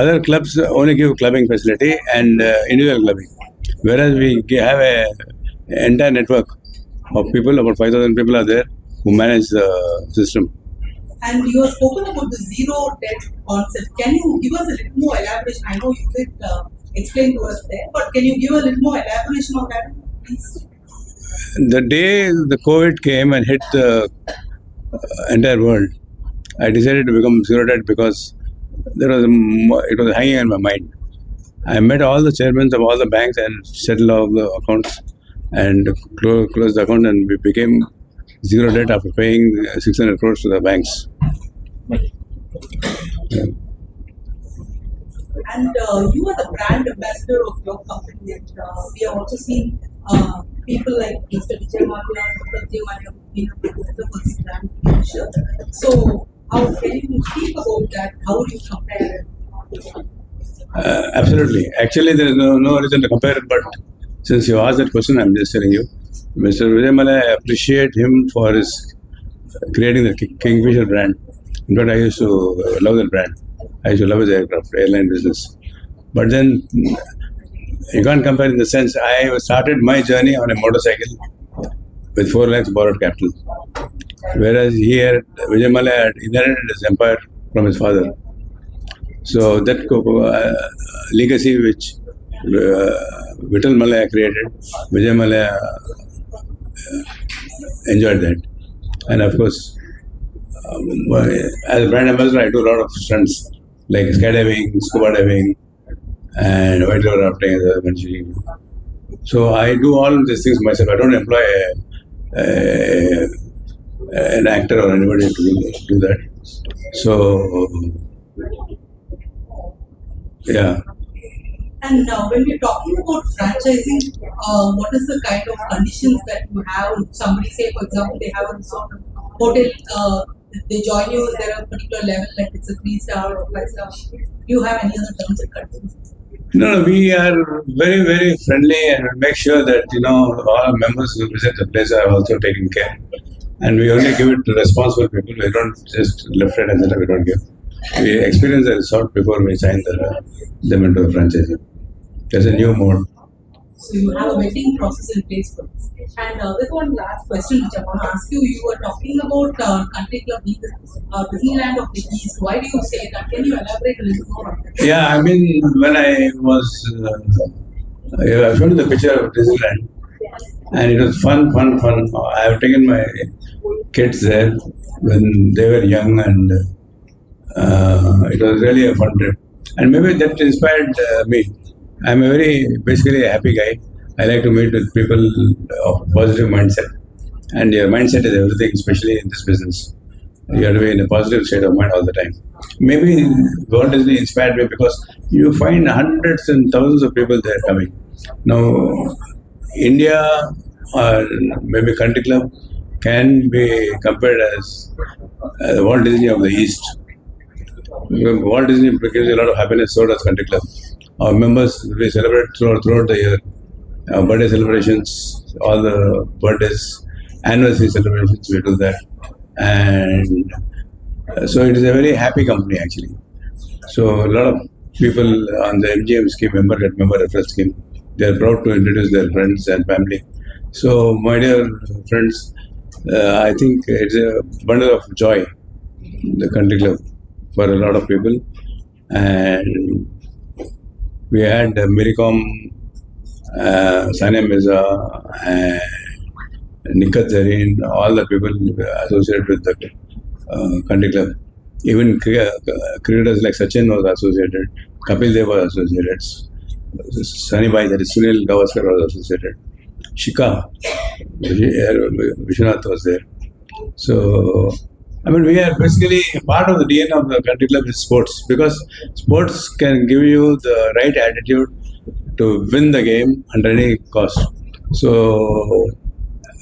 other clubs only give clubbing facility and individual clubbing, whereas we have a entire network of people. About 5,000 people are there who manage the system. And you have spoken about the zero debt concept. Can you give us a little more elaboration? I know you did explain to us there, but can you give a little more elaboration on that, please? The day the COVID came and hit the entire world, I decided to become zero debt because it was hanging on my mind. I met all the chairmen of all the banks and settled all the accounts and closed the account, and we became zero debt after paying 600 crores to the banks. Yeah. And you are the brand ambassador of your company, and we have also seen people like Mr. Vijay Malia, Dr. Vijay Malia, being a brand ambassador. So, how can you speak about that? How would you compare it? Absolutely. Actually, there is no reason to compare it, but since you asked that question, I'm just telling you. Mr. Vijay Malia, I appreciate him for his creating the Kingfisher brand. In fact, I used to love that brand. I used to love his airline business. But then, you can't compare in the sense, I started my journey on a motorcycle with 4 lakhs borrowed capital. Whereas here, Vijay Malia had inherited his empire from his father. So that legacy which Vittal Malia created, Vijay Malia enjoyed that. And of course, as a brand ambassador, I do a lot of stunts like skydiving, scuba diving, and whitewater rafting, as I mentioned. So I do all these things myself. I don't employ an actor or anybody to do that. So, yeah. And when we're talking about franchising, what is the kind of conditions that you have? If somebody, say, for example, they have a resort hotel, they join you, is there a particular level, like it's a 3-star or 5-star? Do you have any other terms and conditions? No, we are very, very friendly and make sure that, all our members who visit the place are also taken care. And we only give it to responsible people. We don't just left, right, and center, we don't give. We experience the resort before we sign them into a franchising. There's a new mode. So you have a vetting process in place for this. And there's one last question which I want to ask you. You were talking about country club Disneyland of the East. Why do you say that? Can you elaborate a little more on that? Yeah, I mean, when I was, I showed you the picture of Disneyland, and it was fun. I have taken my kids there when they were young, and it was really a fun trip. And maybe that inspired me. I'm basically a happy guy. I like to meet with people of positive mindset. And your mindset is everything, especially in this business. You have to be in a positive state of mind all the time. Maybe Walt Disney inspired me because you find hundreds and thousands of people there coming. Now, India or maybe country club can be compared as the Walt Disney of the East. Walt Disney gives you a lot of happiness, so does country club. Our members, we celebrate throughout the year. Our birthday celebrations, all the birthdays, anniversary celebrations, we do that. And so it is a very happy company actually. So a lot of people on the MGM scheme, member referral scheme, they are proud to introduce their friends and family. So my dear friends, I think it's a bundle of joy, the country club, for a lot of people. And we had Miricom, Sania Mirza, and Nikat Zareen, all the people associated with the country club. Even cricketers like Sachin was associated, Kapil Dev was associated, Sunny Bhai, that is Sunil Gavaskar was associated, Shika, Vishwanath was there. So, I mean, we are basically part of the DNA of the country club is sports, because sports can give you the right attitude to win the game under any cost. So,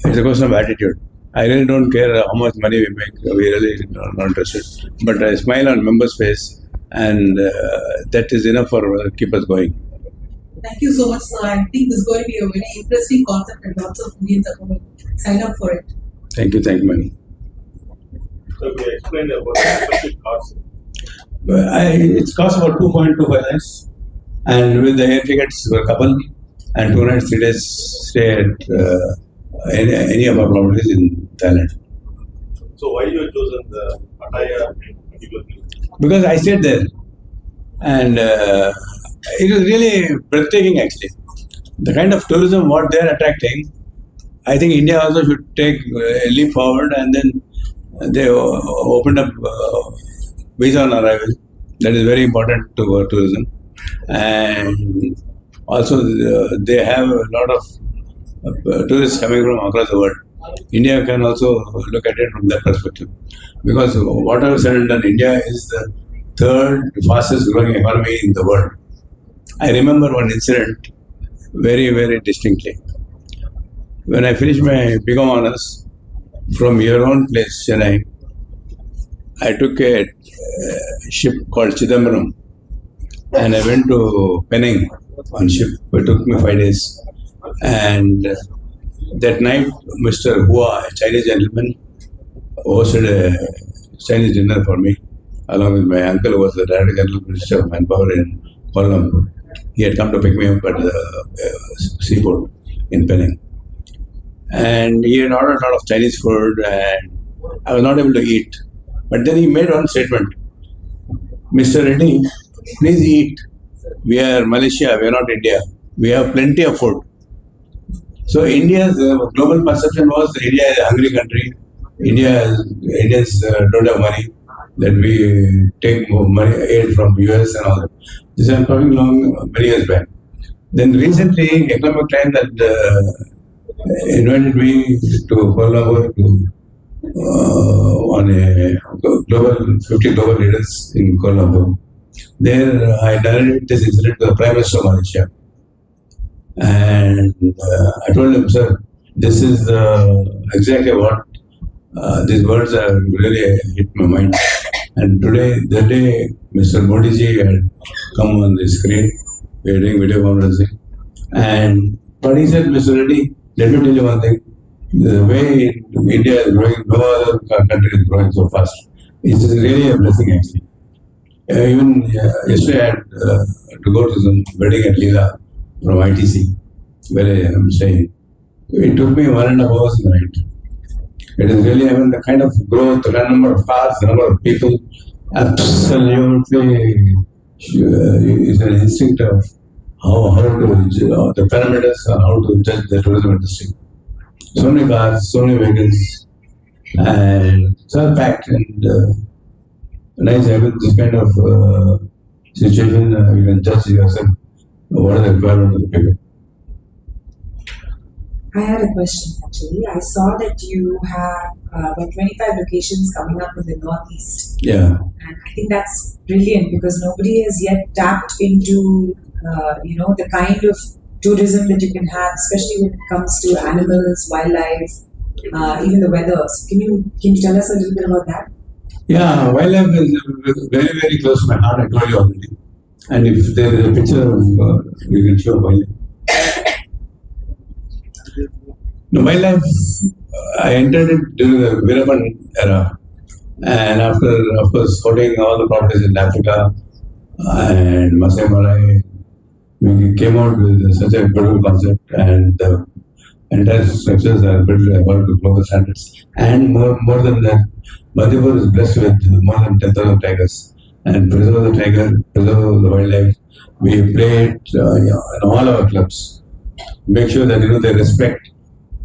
it's a question of attitude. I really don't care how much money we make. We really are not interested. But I smile on members' face, and that is enough for keep us going. Thank you so much, sir. I think this is going to be a very interesting concept, and lots of Indians are going to sign up for it. Thank you, man. So we explained about the membership costs. It cost about 2.25 lakhs, and with the air tickets for a couple, and 2 nights, 3 days stay at any of our properties in Thailand. So why you chosen the Pattaya particularly? Because I stayed there, and it was really breathtaking actually. The kind of tourism what they are attracting, I think India also should take a leap forward, and then they opened up visa on arrival. That is very important to tourism, and also they have a lot of tourists coming from across the world. India can also look at it from that perspective, because whatever said and done, India is the third fastest growing economy in the world. I remember one incident very, very distinctly. When I finished my BCom honors from your own place, Chennai, I took a ship called Chidambaram, and I went to Penang on ship. It took me 5 days, and that night, Mr. Hua, a Chinese gentleman, hosted a Chinese dinner for me, along with my uncle, who was the Director General Minister of Manpower in Kuala Lumpur. He had come to pick me up at the seaport in Penang. And he had ordered a lot of Chinese food, and I was not able to eat. But then he made one statement: Mr. Reddy, please eat. We are Malaysia, we are not India. We have plenty of food. So India's global perception was India is a hungry country. Indians don't have money. That we take money aid from US and all that. This I'm talking many years back. Then recently, Economic Times that invited me to Kuala Lumpur to on a global 50 global leaders in Kuala Lumpur. There, I narrated this incident to the Prime Minister of Malaysia. And I told him, sir, this is exactly what these words have really hit my mind. And today, the day Mr. Modi ji had come on the screen, we were doing video conferencing. And but he said, Mr. Reddy, let me tell you one thing. The way India is growing, no other country is growing so fast. It's really a blessing actually. Even yesterday I had to go to some wedding at Leela from ITC, where I am staying. It took me 1.5 hours in the night. It is really, I mean, the kind of growth, the number of cars, the number of people, absolutely is an instinct of how to, the parameters on how to judge the tourism industry. So many cars, so many vehicles, and it's all packed, and nice having this kind of situation, you can judge yourself what are the requirements of the people. I had a question actually. I saw that you have about 25 locations coming up in the Northeast. Yeah. And I think that's brilliant because nobody has yet tapped into, the kind of tourism that you can have, especially when it comes to animals, wildlife, even the weather. So can you tell us a little bit about that? Yeah, wildlife is very, very close to my heart, I told you already. And if there is a picture of, we can show wildlife. No, wildlife, I entered it during the Veerapan era. And after, of course, scouting all the properties in Africa and Masai Mara, we came out with such a beautiful concept, and the entire structures are built according to global standards. And more than that, Madhipur is blessed with more than 10,000 tigers. And preserve the tiger, preserve the wildlife. We play it in all our clubs. Make sure that they respect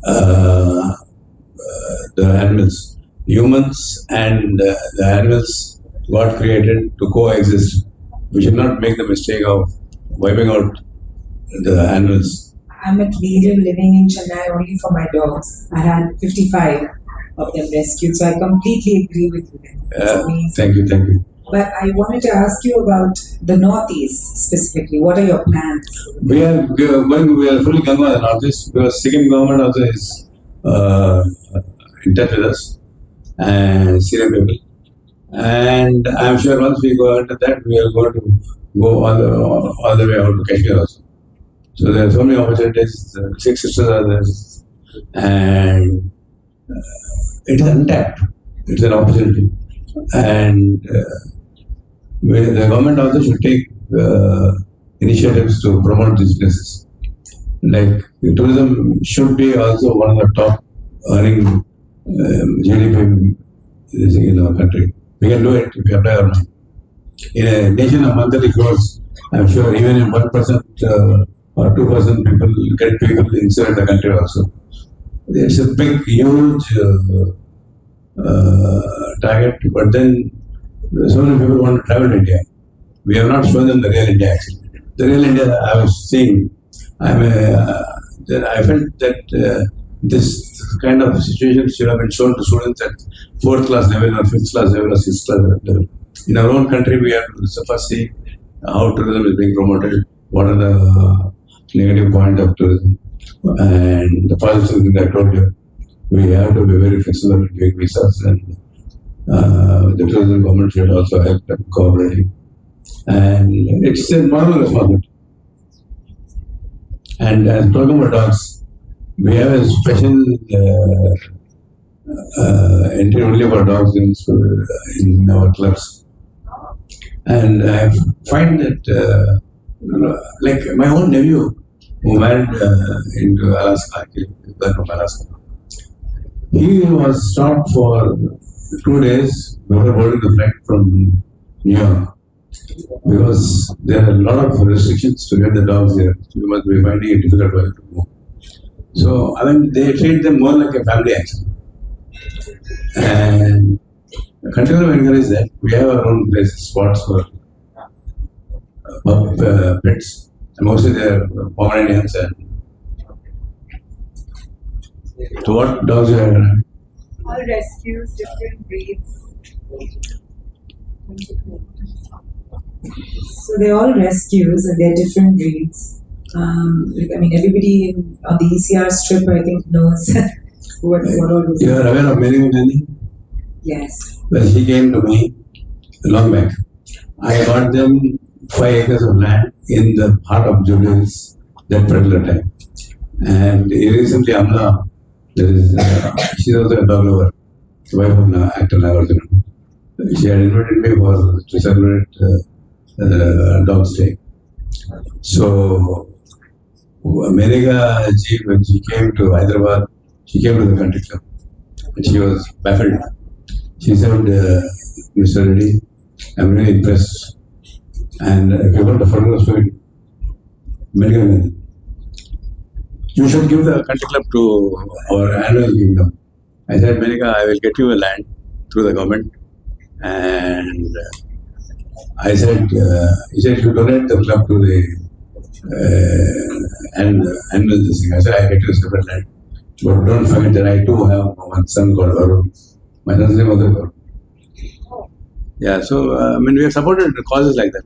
the animals, humans, and the animals God created to coexist. We should not make the mistake of wiping out the animals. I'm a Canadian living in Chennai only for my dogs. I had 55 of them rescued, so I completely agree with you. Thank you. But I wanted to ask you about the Northeast specifically. What are your plans? We are fully going on the Northeast because Sikkim government also is in touch with us and senior people. And I'm sure once we go into that, we are going to go all the way out to Kashmir also. So there are so many opportunities. The Six Sisters are there, and it is untapped. It's an opportunity, and The government also should take initiatives to promote these places. Like tourism should be also one of the top earning GDP in our country. We can do it if we apply our mind. In a nation of monthly growth, I'm sure even if 1% or 2% people get people inside the country also. It's a big, huge target, but then so many people want to travel to India. We have not shown them the real India actually. The real India I was seeing, I felt that this kind of situation should have been shown to students at 4th class level or 5th class level or 6th class level. In our own country, we have to first see how tourism is being promoted, what are the negative points of tourism, and the positive thing I told you. We have to be very flexible in doing visas, and the tourism government should also help in cooperating. And it's a moral responsibility. And as talking about dogs, we have a special entry only for dogs in our clubs. And I find that, like my own nephew who married into Alaska, actually, from Alaska, he was stopped for 2 days before boarding the flight from New York because there are a lot of restrictions to get the dogs here. You must be finding it difficult for you to move. So, I mean, they treat them more like a family actually. And continue to encourage that. We have our own places, spots for pets. And mostly they are Pomeranians. And so, what dogs you have? All rescues, different breeds. So they're all rescues and they're different breeds. Everybody on the ECR strip, I think, knows what all this You are aware of Mary Nani? Yes. Well, she came to me long back. I got them 5 acres of land in the heart of Jubilees that particular time. And recently, Amna, she's also a dog lover, wife of actor Nagarjuna. She had invited me to celebrate Dog's Day. So, America, when she came to Hyderabad, she came to the country club. And she was baffled. She said, Mr. Reddy, I'm really impressed. And if you want to follow us, America, you should give the country club to our annual kingdom. I said, Menika, I will get you a land through the government. And I said, he said, you donate the club to the annual this thing. I said, I get you a separate land. But don't forget that I too have one son called Arun. My son's name was Arun. Yeah, so we have supported causes like that.